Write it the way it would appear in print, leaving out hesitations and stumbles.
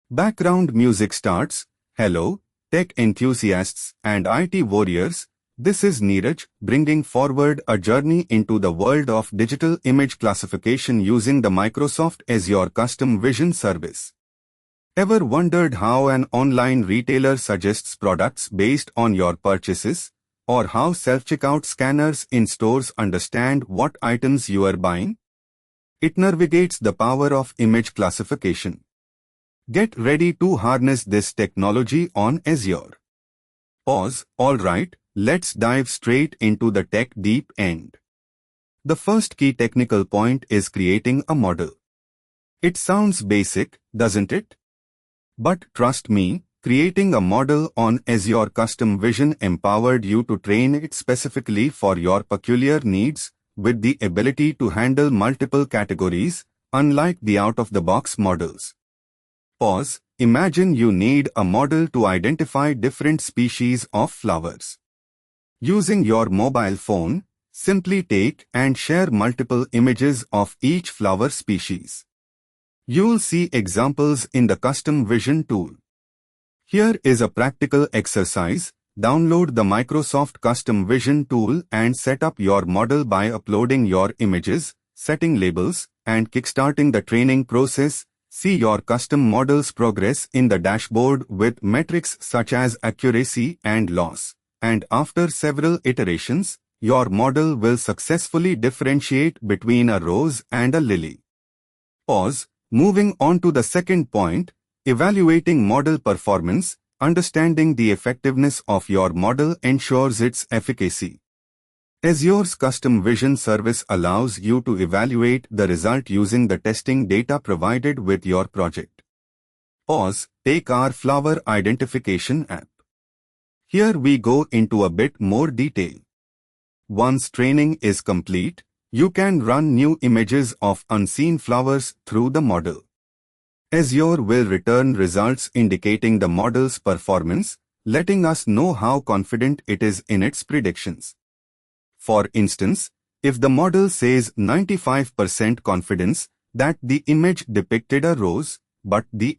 Background music starts. Hello, tech enthusiasts and IT warriors. This is Neeraj, bringing forward a journey into the world of digital image classification using the Microsoft Azure Custom Vision service. Ever wondered how an online retailer suggests products based on your purchases, or how self-checkout scanners in stores understand what items you are buying? It navigates the power of image classification. Get ready to harness this technology on Azure. Alright, let's dive straight into the tech deep end. The first key technical point is creating a model. It sounds basic, doesn't it? But trust me, creating a model on Azure Custom Vision empowered you to train it specifically for your peculiar needs, with the ability to handle multiple categories, unlike the out-of-the-box models. Imagine you need a model to identify different species of flowers. Using your mobile phone, simply take and share multiple images of each flower species. You'll see examples in the Custom Vision tool. Here is a practical exercise. Download the Microsoft Custom Vision tool and set up your model by uploading your images, setting labels, and kickstarting the training process. See your custom model's progress in the dashboard with metrics such as accuracy and loss. And after several iterations, your model will successfully differentiate between a rose and a lily. Moving on to the second point, evaluating model performance. Understanding the effectiveness of your model ensures its efficacy. Azure's Custom Vision service allows you to evaluate the result using the testing data provided with your project. Take our flower identification app. Here we go into a bit more detail. Once training is complete, you can run new images of unseen flowers through the model. Azure will return results indicating the model's performance, letting us know how confident it is in its predictions. For instance, if the model says 95% confidence that the image depicted a rose, but the